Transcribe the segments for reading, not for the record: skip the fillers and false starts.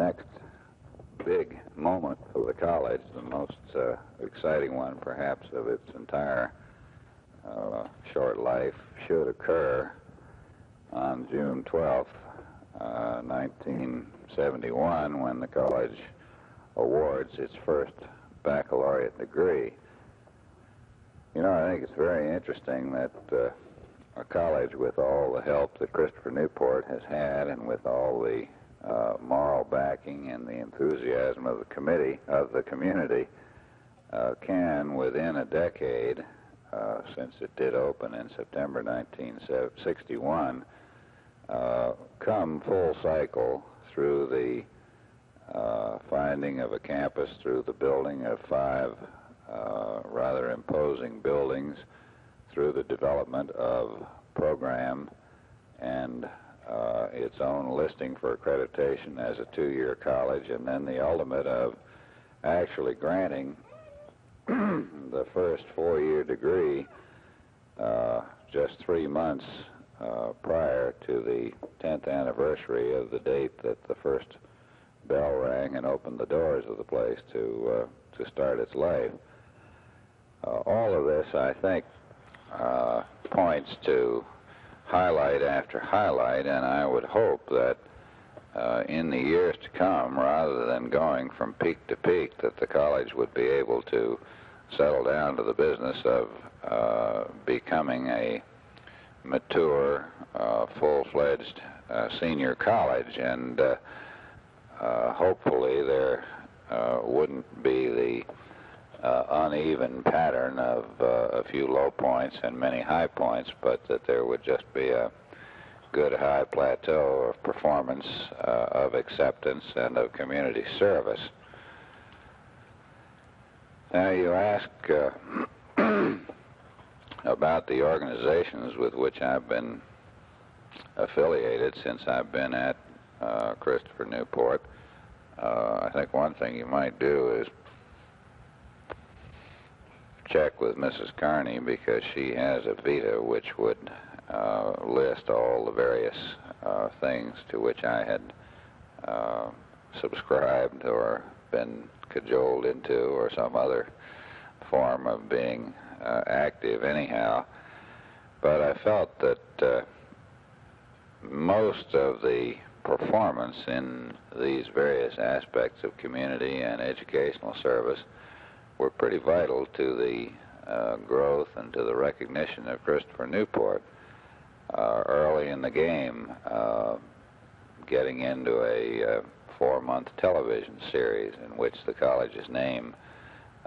next big moment for the college, the most exciting one perhaps of its entire short life, should occur on June 12th, 1971, when the college awards its first baccalaureate degree. You know, I think it's very interesting that a college with all the help that Christopher Newport has had, and with all the moral backing and the enthusiasm of the community, can, within a decade, since it did open in September 1961, come full cycle through the finding of a campus, through the building of 5 rather imposing buildings, through the development of program and its own listing for accreditation as a 2-year college, and then the ultimate of actually granting the first 4-year degree just 3 months prior to the 10th anniversary of the date that the first bell rang and opened the doors of the place to start its life. All of this, I think, points to highlight after highlight, and I would hope that in the years to come, rather than going from peak to peak, that the college would be able to settle down to the business of becoming a mature, full-fledged senior college, and hopefully there wouldn't be the uneven pattern of a few low points and many high points, but that there would just be a good high plateau of performance, of acceptance, and of community service. Now, you ask about the organizations with which I've been affiliated since I've been at Christopher Newport. I think one thing you might do is check with Mrs. Carney, because she has a vita which would list all the various things to which I had subscribed or been cajoled into, or some other form of being active anyhow. But I felt that most of the performance in these various aspects of community and educational service were pretty vital to the growth and to the recognition of Christopher Newport. Early in the game, getting into a 4-month television series in which the college's name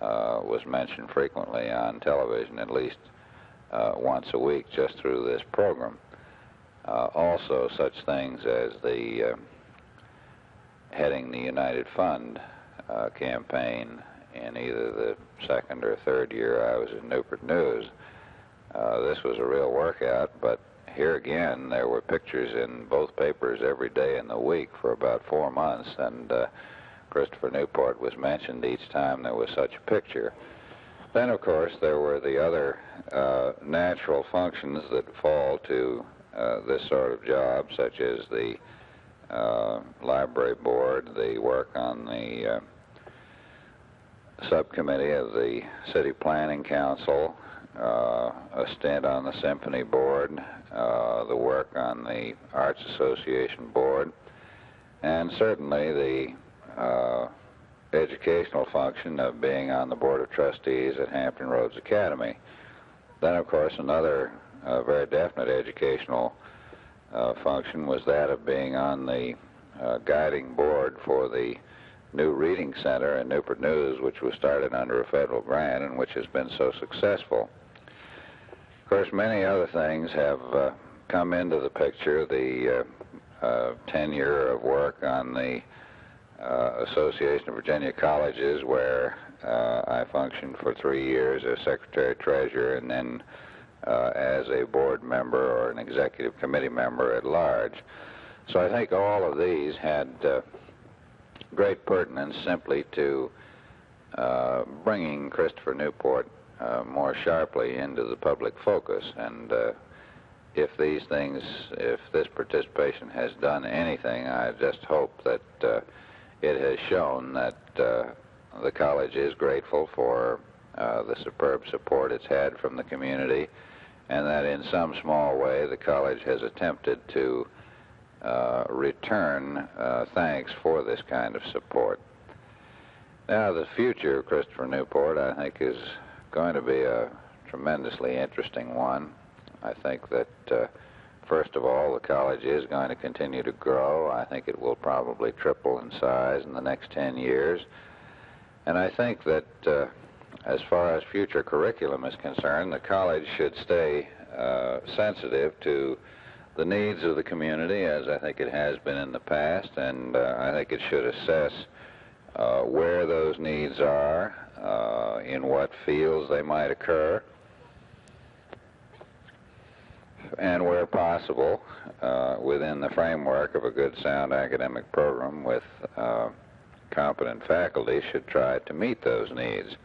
was mentioned frequently on television, at least once a week, just through this program. Also, such things as the heading the United Fund campaign in either the 2nd or 3rd year I was in Newport News. This was a real workout, but here again there were pictures in both papers every day in the week for about 4 months, and Christopher Newport was mentioned each time there was such a picture. Then, of course, there were the other natural functions that fall to this sort of job, such as the library board, the work on the subcommittee of the City Planning Council, a stint on the Symphony Board, the work on the Arts Association Board, and certainly the educational function of being on the Board of Trustees at Hampton Roads Academy. Then, of course, another very definite educational function was that of being on the guiding board for the new reading center in Newport News, which was started under a federal grant and which has been so successful. Of course, many other things have come into the picture. The tenure of work on the Association of Virginia Colleges, where I functioned for 3 years as Secretary-Treasurer and then as a board member or an executive committee member at large. So I think all of these had great pertinence simply to bringing Christopher Newport more sharply into the public focus. And if these things, if this participation has done anything, I just hope that it has shown that the college is grateful for the superb support it's had from the community, and that in some small way the college has attempted to return thanks for this kind of support. Now, the future of Christopher Newport, I think, is going to be a tremendously interesting one. I think that, first of all, the college is going to continue to grow. I think it will probably triple in size in the next 10 years. And I think that as far as future curriculum is concerned, the college should stay sensitive to the needs of the community, as I think it has been in the past, and I think it should assess where those needs are, in what fields they might occur, and where possible, within the framework of a good, sound academic program with competent faculty, should try to meet those needs.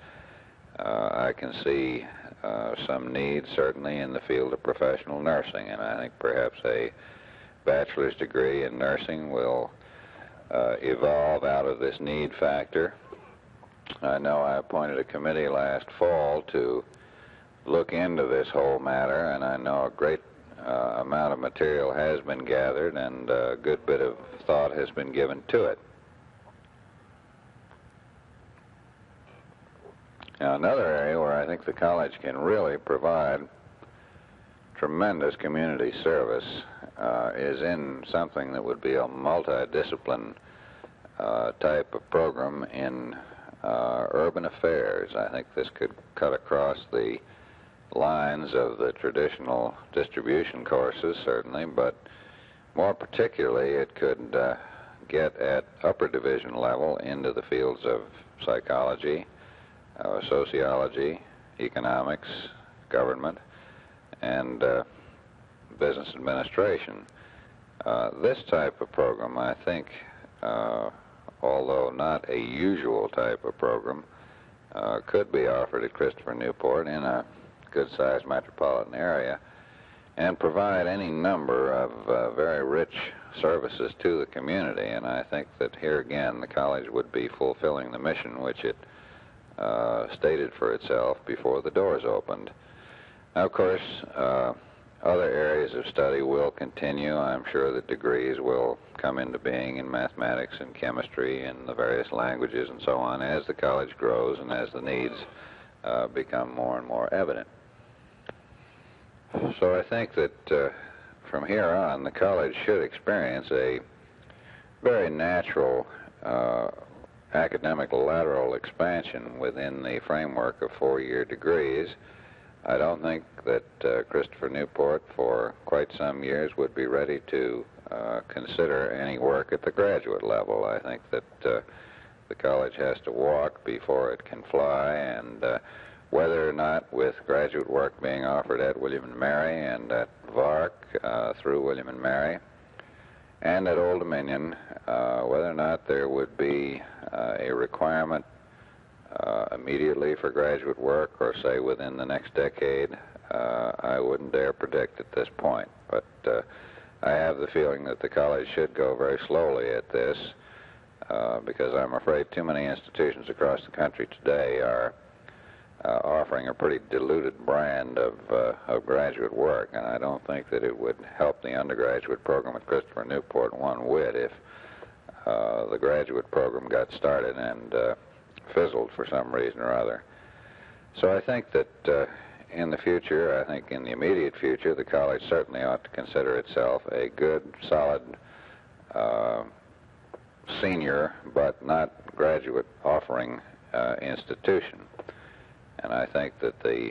I can see some needs, certainly, in the field of professional nursing, and I think perhaps a bachelor's degree in nursing will evolve out of this need factor. I know I appointed a committee last fall to look into this whole matter, and I know a great amount of material has been gathered and a good bit of thought has been given to it. Now, another area where I think the college can really provide tremendous community service is in something that would be a multidiscipline type of program in urban affairs. I think this could cut across the lines of the traditional distribution courses, certainly, but more particularly it could get at upper division level into the fields of psychology, sociology, economics, government, and business administration. This type of program, I think, although not a usual type of program, could be offered at Christopher Newport in a good-sized metropolitan area and provide any number of very rich services to the community. And I think that here again the college would be fulfilling the mission which it stated for itself before the doors opened. Now, of course, other areas of study will continue. I'm sure that degrees will come into being in mathematics and chemistry and the various languages and so on as the college grows and as the needs become more and more evident. So I think that from here on, the college should experience a very natural academic lateral expansion within the framework of four-year degrees. I don't think that Christopher Newport for quite some years would be ready to consider any work at the graduate level. I think that the college has to walk before it can fly, and whether or not with graduate work being offered at William & Mary and at Vark through William & Mary and at Old Dominion, whether or not there would be a requirement immediately for graduate work or say within the next decade, I wouldn't dare predict at this point. But I have the feeling that the college should go very slowly at this because I'm afraid too many institutions across the country today are offering a pretty diluted brand of graduate work, and I don't think that it would help the undergraduate program at Christopher Newport one whit if the graduate program got started and fizzled for some reason or other. So I think that in the future, I think in the immediate future, the college certainly ought to consider itself a good, solid senior but not graduate offering institution. And I think that the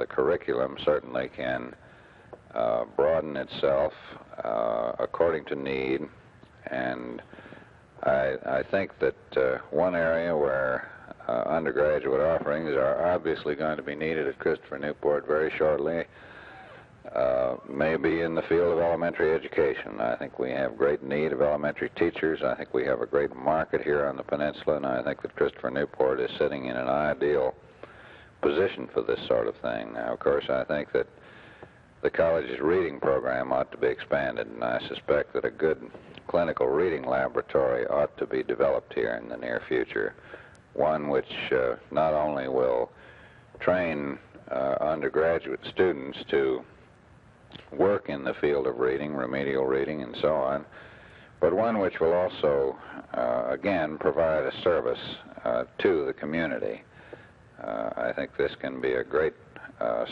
curriculum certainly can broaden itself according to need, and I think that one area where undergraduate offerings are obviously going to be needed at Christopher Newport very shortly may be in the field of elementary education. I think we have great need of elementary teachers. I think we have a great market here on the peninsula, and I think that Christopher Newport is sitting in an ideal position for this sort of thing. Now, of course, I think that the college's reading program ought to be expanded, and I suspect that a good clinical reading laboratory ought to be developed here in the near future. One which not only will train undergraduate students to work in the field of reading, remedial reading, and so on, but one which will also, again, provide a service to the community. I think this can be a great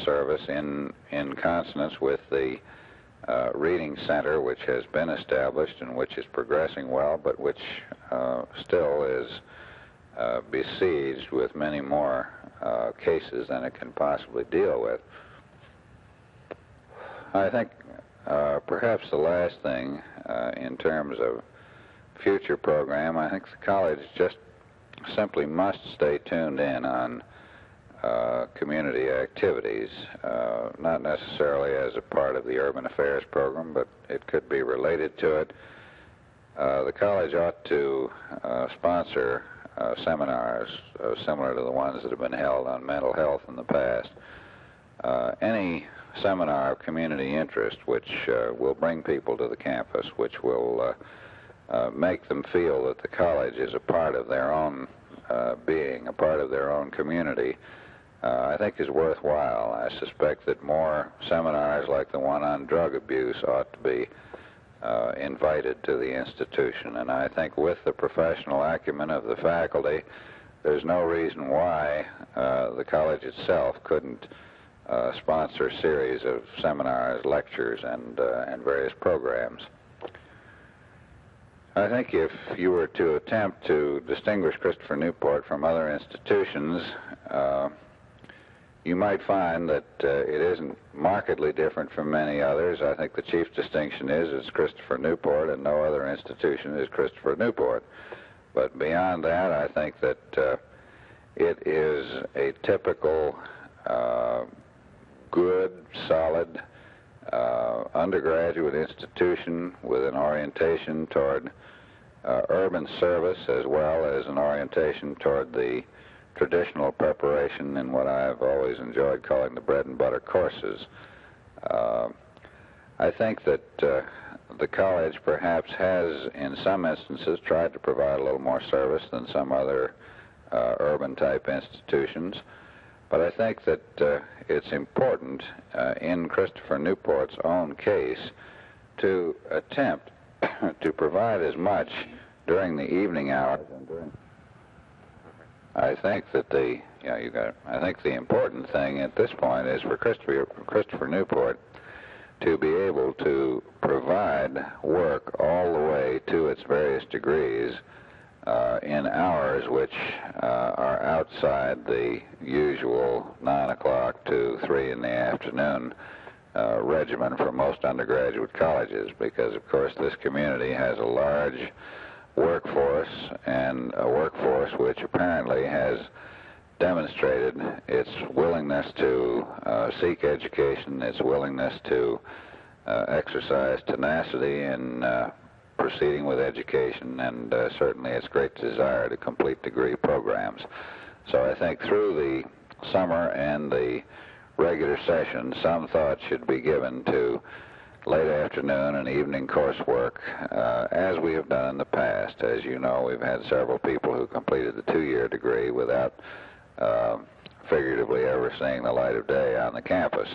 service in consonance with the reading center which has been established and which is progressing well, but which still is besieged with many more cases than it can possibly deal with. I think perhaps the last thing in terms of future program, I think the college just simply must stay tuned in on community activities, not necessarily as a part of the urban affairs program, but it could be related to it. The college ought to sponsor seminars similar to the ones that have been held on mental health in the past. Any seminar of community interest which will bring people to the campus, which will make them feel that the college is a part of their own being, a part of their own community, I think is worthwhile. I suspect that more seminars like the one on drug abuse ought to be invited to the institution, and I think with the professional acumen of the faculty, there's no reason why the college itself couldn't sponsor a series of seminars, lectures, and various programs. I think if you were to attempt to distinguish Christopher Newport from other institutions, you might find that it isn't markedly different from many others. I think the chief distinction is it's Christopher Newport, and no other institution is Christopher Newport. But beyond that, I think that it is a typical good, solid undergraduate institution with an orientation toward urban service as well as an orientation toward the traditional preparation in what I've always enjoyed calling the bread and butter courses. I think that the college perhaps has, in some instances, tried to provide a little more service than some other urban-type institutions. But I think that it's important in Christopher Newport's own case to attempt to provide as much during the evening hours and during. I think that I think the important thing at this point is for Christopher Newport to be able to provide work all the way to its various degrees in hours which are outside the usual 9 o'clock to 3 in the afternoon regimen for most undergraduate colleges, because of course this community has a large workforce, and a workforce which apparently has demonstrated its willingness to seek education, its willingness to exercise tenacity in proceeding with education, and certainly its great desire to complete degree programs. So I think through the summer and the regular session, some thought should be given to late afternoon and evening coursework, as we have done in the past. As you know, we've had several people who completed the 2-year degree without figuratively ever seeing the light of day on the campus.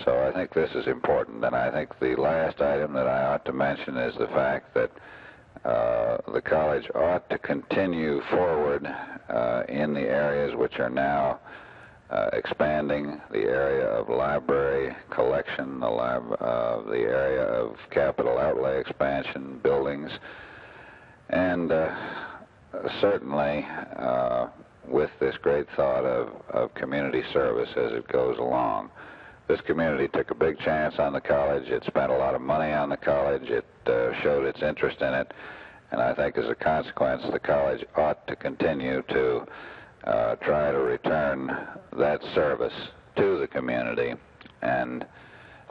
So I think this is important, and I think the last item that I ought to mention is the fact that the college ought to continue forward in the areas which are now expanding, the area of library collection, the area of capital outlay expansion, buildings, and certainly with this great thought of community service as it goes along. This community took a big chance on the college. It spent a lot of money on the college. It showed its interest in it, and I think as a consequence the college ought to continue to try to return that service to the community, and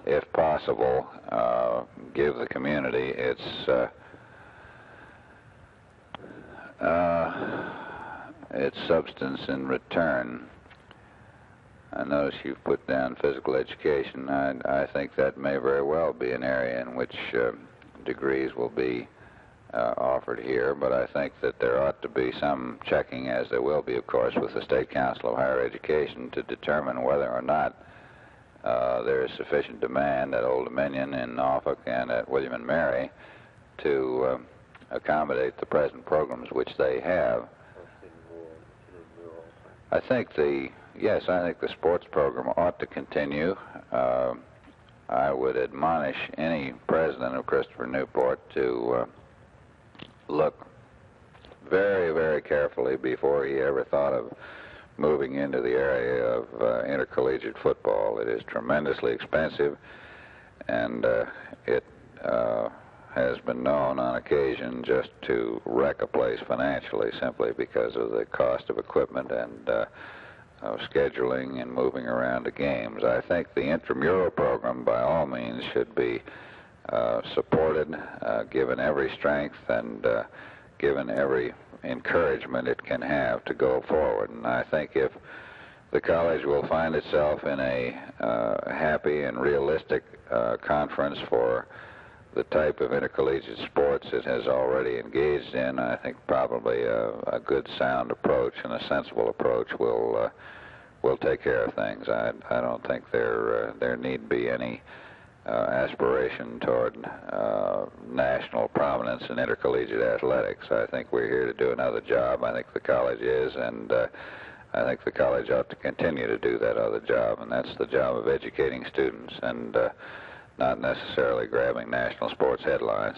if possible give the community its substance in return. I notice you've put down physical education. I think that may very well be an area in which degrees will be offered here, but I think that there ought to be some checking, as there will be, of course, with the State Council of Higher Education, to determine whether or not there is sufficient demand at Old Dominion, in Norfolk, and at William and Mary to accommodate the present programs which they have. I think the sports program ought to continue. I would admonish any president of Christopher Newport to look very, very carefully before he ever thought of moving into the area of intercollegiate football. It is tremendously expensive, and it has been known on occasion just to wreck a place financially, simply because of the cost of equipment and of scheduling and moving around the games. I think the intramural program, by all means, should be supported, given every strength, and given every encouragement it can have to go forward. And I think if the college will find itself in a happy and realistic conference for the type of intercollegiate sports it has already engaged in, I think probably a good, sound approach and a sensible approach will take care of things. I don't think there need be any aspiration toward national prominence in intercollegiate athletics. I think we're here to do another job. I think the college is, and I think the college ought to continue to do that other job, and that's the job of educating students and not necessarily grabbing national sports headlines.